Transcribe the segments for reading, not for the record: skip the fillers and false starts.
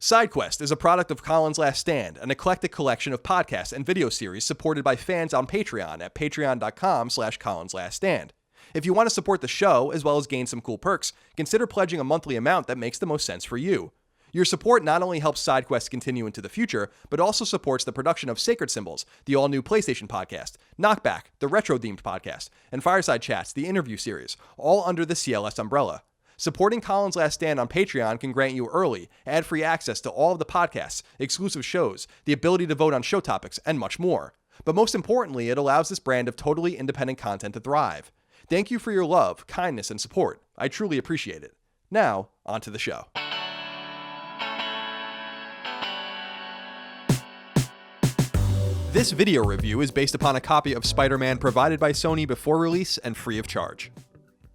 SideQuest is a product of Colin's Last Stand, an eclectic collection of podcasts and video series supported by fans on Patreon at patreon.com/colinslaststand. If you want to support the show, as well as gain some cool perks, consider pledging a monthly amount that makes the most sense for you. Your support not only helps SideQuest continue into the future, but also supports the production of Sacred Symbols, the all-new PlayStation podcast, Knockback, the retro-themed podcast, and Fireside Chats, the interview series, all under the CLS umbrella. Supporting Colin's Last Stand on Patreon can grant you early, ad-free access to all of the podcasts, exclusive shows, the ability to vote on show topics, and much more. But most importantly, it allows this brand of totally independent content to thrive. Thank you for your love, kindness, and support. I truly appreciate it. Now, on to the show. This video review is based upon a copy of Spider-Man provided by Sony before release and free of charge.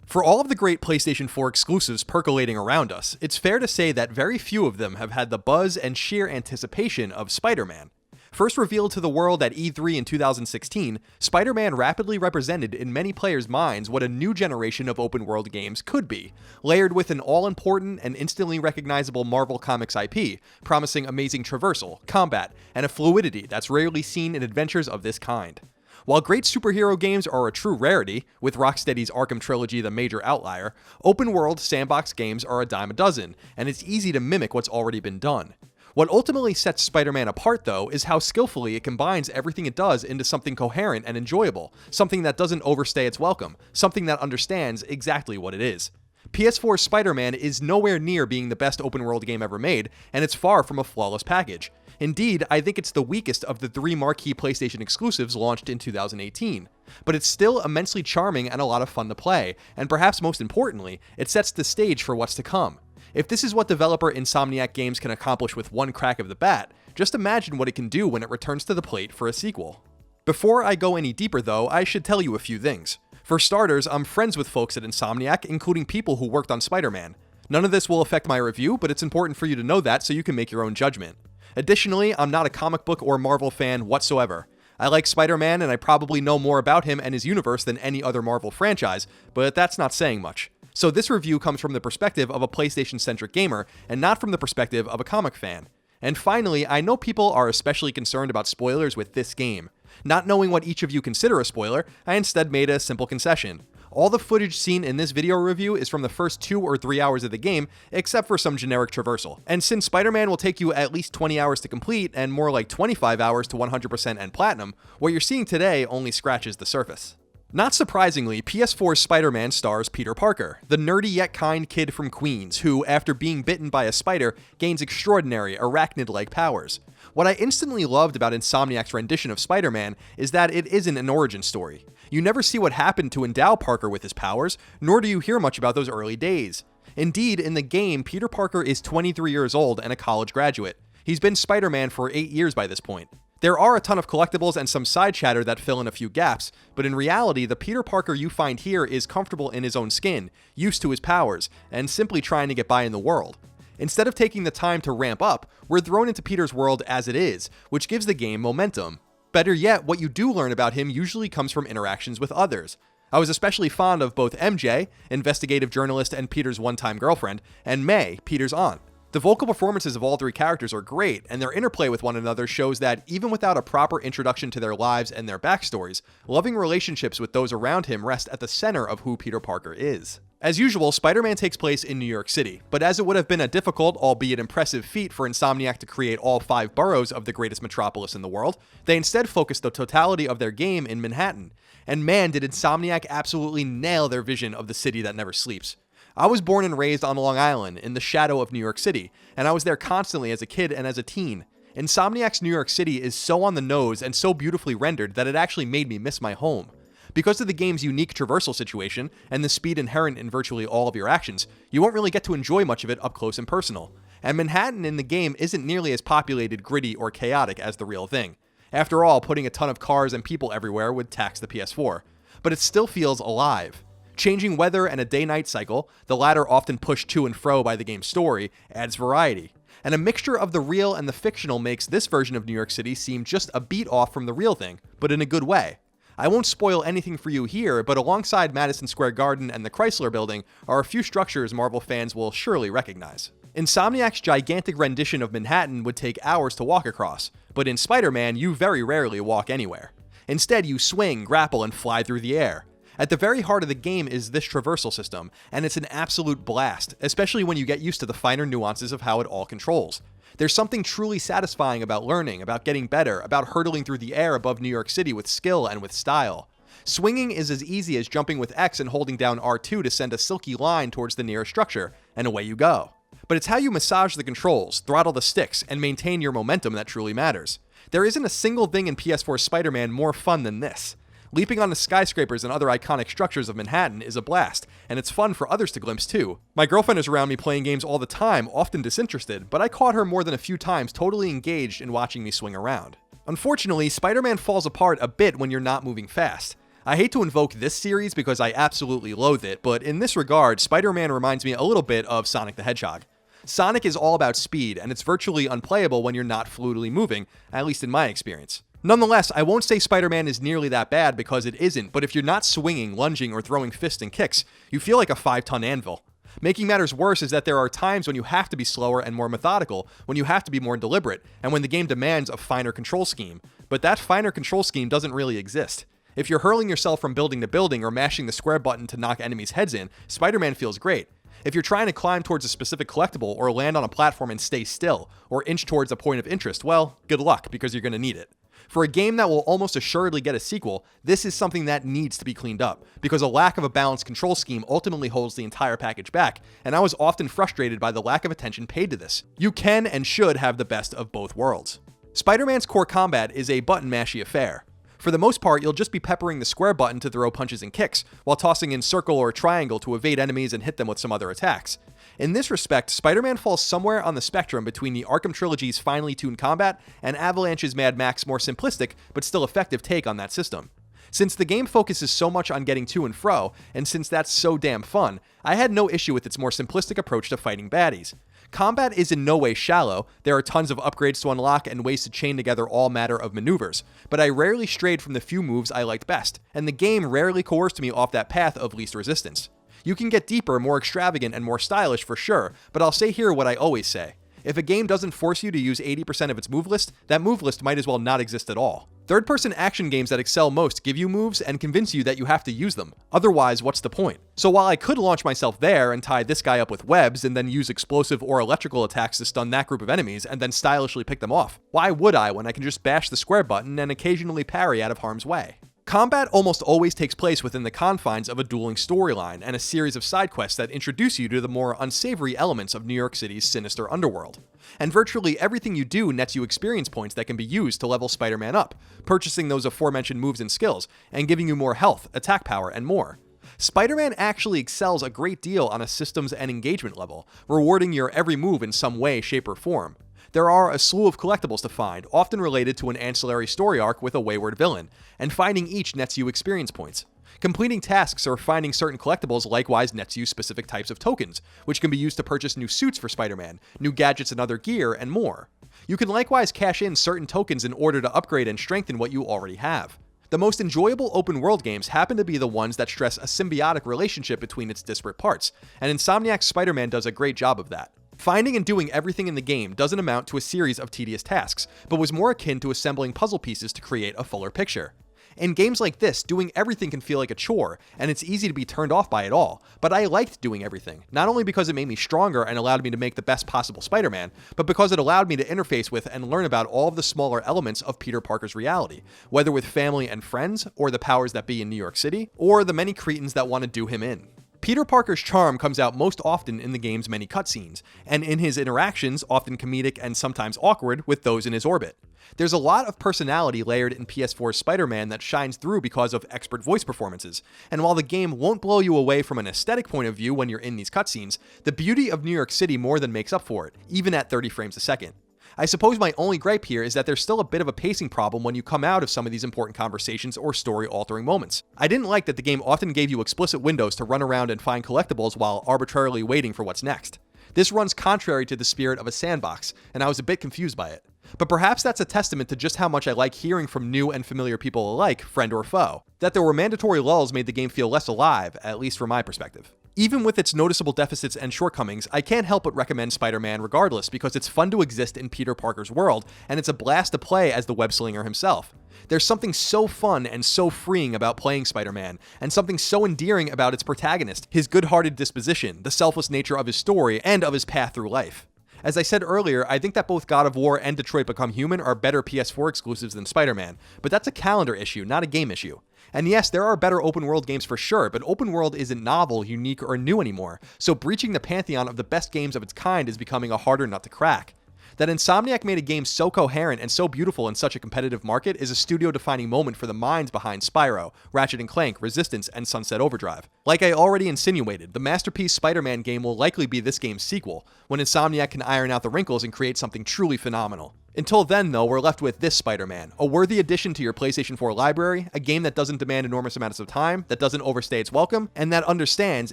For all of the great PlayStation 4 exclusives percolating around us, it's fair to say that very few of them have had the buzz and sheer anticipation of Spider-Man. First revealed to the world at E3 in 2016, Spider-Man rapidly represented in many players' minds what a new generation of open-world games could be, layered with an all-important and instantly recognizable Marvel Comics IP, promising amazing traversal, combat, and a fluidity that's rarely seen in adventures of this kind. While great superhero games are a true rarity, with Rocksteady's Arkham trilogy the major outlier, open-world sandbox games are a dime a dozen, and it's easy to mimic what's already been done. What ultimately sets Spider-Man apart, though, is how skillfully it combines everything it does into something coherent and enjoyable, something that doesn't overstay its welcome, something that understands exactly what it is. PS4 Spider-Man is nowhere near being the best open-world game ever made, and it's far from a flawless package. Indeed, I think it's the weakest of the three marquee PlayStation exclusives launched in 2018. But it's still immensely charming and a lot of fun to play, and perhaps most importantly, it sets the stage for what's to come. If this is what developer Insomniac Games can accomplish with one crack of the bat, just imagine what it can do when it returns to the plate for a sequel. Before I go any deeper though, I should tell you a few things. For starters, I'm friends with folks at Insomniac, including people who worked on Spider-Man. None of this will affect my review, but it's important for you to know that so you can make your own judgment. Additionally, I'm not a comic book or Marvel fan whatsoever. I like Spider-Man and I probably know more about him and his universe than any other Marvel franchise, but that's not saying much. So this review comes from the perspective of a PlayStation-centric gamer and not from the perspective of a comic fan. And finally, I know people are especially concerned about spoilers with this game. Not knowing what each of you consider a spoiler, I instead made a simple concession. All the footage seen in this video review is from the first 2 or 3 hours of the game, except for some generic traversal. And since Spider-Man will take you at least 20 hours to complete, and more like 25 hours to 100% and platinum, what you're seeing today only scratches the surface. Not surprisingly, PS4's Spider-Man stars Peter Parker, the nerdy yet kind kid from Queens, who, after being bitten by a spider, gains extraordinary arachnid-like powers. What I instantly loved about Insomniac's rendition of Spider-Man is that it isn't an origin story. You never see what happened to endow Parker with his powers, nor do you hear much about those early days. Indeed, in the game, Peter Parker is 23 years old and a college graduate. He's been Spider-Man for 8 years by this point. There are a ton of collectibles and some side chatter that fill in a few gaps, but in reality, the Peter Parker you find here is comfortable in his own skin, used to his powers, and simply trying to get by in the world. Instead of taking the time to ramp up, we're thrown into Peter's world as it is, which gives the game momentum. Better yet, what you do learn about him usually comes from interactions with others. I was especially fond of both MJ, investigative journalist and Peter's one-time girlfriend, and May, Peter's aunt. The vocal performances of all three characters are great, and their interplay with one another shows that, even without a proper introduction to their lives and their backstories, loving relationships with those around him rest at the center of who Peter Parker is. As usual, Spider-Man takes place in New York City, but as it would have been a difficult, albeit impressive feat for Insomniac to create all 5 boroughs of the greatest metropolis in the world, they instead focused the totality of their game in Manhattan. And man, did Insomniac absolutely nail their vision of the city that never sleeps. I was born and raised on Long Island, in the shadow of New York City, and I was there constantly as a kid and as a teen. Insomniac's New York City is so on the nose and so beautifully rendered that it actually made me miss my home. Because of the game's unique traversal situation, and the speed inherent in virtually all of your actions, you won't really get to enjoy much of it up close and personal. And Manhattan in the game isn't nearly as populated, gritty, or chaotic as the real thing. After all, putting a ton of cars and people everywhere would tax the PS4. But it still feels alive. Changing weather and a day-night cycle, the latter often pushed to and fro by the game's story, adds variety. And a mixture of the real and the fictional makes this version of New York City seem just a beat off from the real thing, but in a good way. I won't spoil anything for you here, but alongside Madison Square Garden and the Chrysler Building are a few structures Marvel fans will surely recognize. Insomniac's gigantic rendition of Manhattan would take hours to walk across, but in Spider-Man, you very rarely walk anywhere. Instead, you swing, grapple, and fly through the air. At the very heart of the game is this traversal system, and it's an absolute blast, especially when you get used to the finer nuances of how it all controls. There's something truly satisfying about learning, about getting better, about hurtling through the air above New York City with skill and with style. Swinging is as easy as jumping with X and holding down R2 to send a silky line towards the nearest structure, and away you go. But it's how you massage the controls, throttle the sticks, and maintain your momentum that truly matters. There isn't a single thing in PS4 Spider-Man more fun than this. Leaping onto skyscrapers and other iconic structures of Manhattan is a blast, and it's fun for others to glimpse too. My girlfriend is around me playing games all the time, often disinterested, but I caught her more than a few times totally engaged in watching me swing around. Unfortunately, Spider-Man falls apart a bit when you're not moving fast. I hate to invoke this series because I absolutely loathe it, but in this regard, Spider-Man reminds me a little bit of Sonic the Hedgehog. Sonic is all about speed, and it's virtually unplayable when you're not fluidly moving, at least in my experience. Nonetheless, I won't say Spider-Man is nearly that bad because it isn't, but if you're not swinging, lunging, or throwing fists and kicks, you feel like a 5-ton anvil. Making matters worse is that there are times when you have to be slower and more methodical, when you have to be more deliberate, and when the game demands a finer control scheme. But that finer control scheme doesn't really exist. If you're hurling yourself from building to building or mashing the square button to knock enemies' heads in, Spider-Man feels great. If you're trying to climb towards a specific collectible or land on a platform and stay still, or inch towards a point of interest, well, good luck because you're going to need it. For a game that will almost assuredly get a sequel, this is something that needs to be cleaned up, because a lack of a balanced control scheme ultimately holds the entire package back, and I was often frustrated by the lack of attention paid to this. You can and should have the best of both worlds. Spider-Man's core combat is a button-mashy affair. For the most part, you'll just be peppering the square button to throw punches and kicks, while tossing in circle or triangle to evade enemies and hit them with some other attacks. In this respect, Spider-Man falls somewhere on the spectrum between the Arkham Trilogy's finely tuned combat and Avalanche's Mad Max more simplistic but still effective take on that system. Since the game focuses so much on getting to and fro, and since that's so damn fun, I had no issue with its more simplistic approach to fighting baddies. Combat is in no way shallow, there are tons of upgrades to unlock and ways to chain together all matter of maneuvers, but I rarely strayed from the few moves I liked best, and the game rarely coerced me off that path of least resistance. You can get deeper, more extravagant, and more stylish for sure, but I'll say here what I always say. If a game doesn't force you to use 80% of its move list, that move list might as well not exist at all. Third-person action games that excel most give you moves and convince you that you have to use them. Otherwise, what's the point? So while I could launch myself there and tie this guy up with webs and then use explosive or electrical attacks to stun that group of enemies and then stylishly pick them off, why would I when I can just bash the square button and occasionally parry out of harm's way? Combat almost always takes place within the confines of a dueling storyline and a series of side quests that introduce you to the more unsavory elements of New York City's sinister underworld. And virtually everything you do nets you experience points that can be used to level Spider-Man up, purchasing those aforementioned moves and skills, and giving you more health, attack power, and more. Spider-Man actually excels a great deal on a systems and engagement level, rewarding your every move in some way, shape, or form. There are a slew of collectibles to find, often related to an ancillary story arc with a wayward villain, and finding each nets you experience points. Completing tasks or finding certain collectibles likewise nets you specific types of tokens, which can be used to purchase new suits for Spider-Man, new gadgets and other gear, and more. You can likewise cash in certain tokens in order to upgrade and strengthen what you already have. The most enjoyable open-world games happen to be the ones that stress a symbiotic relationship between its disparate parts, and Insomniac's Spider-Man does a great job of that. Finding and doing everything in the game doesn't amount to a series of tedious tasks, but was more akin to assembling puzzle pieces to create a fuller picture. In games like this, doing everything can feel like a chore, and it's easy to be turned off by it all, but I liked doing everything, not only because it made me stronger and allowed me to make the best possible Spider-Man, but because it allowed me to interface with and learn about all of the smaller elements of Peter Parker's reality, whether with family and friends, or the powers that be in New York City, or the many cretins that want to do him in. Peter Parker's charm comes out most often in the game's many cutscenes, and in his interactions, often comedic and sometimes awkward, with those in his orbit. There's a lot of personality layered in PS4's Spider-Man that shines through because of expert voice performances, and while the game won't blow you away from an aesthetic point of view when you're in these cutscenes, the beauty of New York City more than makes up for it, even at 30 frames a second. I suppose my only gripe here is that there's still a bit of a pacing problem when you come out of some of these important conversations or story-altering moments. I didn't like that the game often gave you explicit windows to run around and find collectibles while arbitrarily waiting for what's next. This runs contrary to the spirit of a sandbox, and I was a bit confused by it. But perhaps that's a testament to just how much I like hearing from new and familiar people alike, friend or foe. That there were mandatory lulls made the game feel less alive, at least from my perspective. Even with its noticeable deficits and shortcomings, I can't help but recommend Spider-Man regardless because it's fun to exist in Peter Parker's world, and it's a blast to play as the web-slinger himself. There's something so fun and so freeing about playing Spider-Man, and something so endearing about its protagonist, his good-hearted disposition, the selfless nature of his story, and of his path through life. As I said earlier, I think that both God of War and Detroit Become Human are better PS4 exclusives than Spider-Man, but that's a calendar issue, not a game issue. And yes, there are better open world games for sure, but open world isn't novel, unique, or new anymore, so breaching the pantheon of the best games of its kind is becoming a harder nut to crack. That Insomniac made a game so coherent and so beautiful in such a competitive market is a studio-defining moment for the minds behind Spyro, Ratchet & Clank, Resistance, and Sunset Overdrive. Like I already insinuated, the masterpiece Spider-Man game will likely be this game's sequel, when Insomniac can iron out the wrinkles and create something truly phenomenal. Until then, though, we're left with this Spider-Man, a worthy addition to your PlayStation 4 library, a game that doesn't demand enormous amounts of time, that doesn't overstay its welcome, and that understands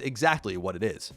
exactly what it is.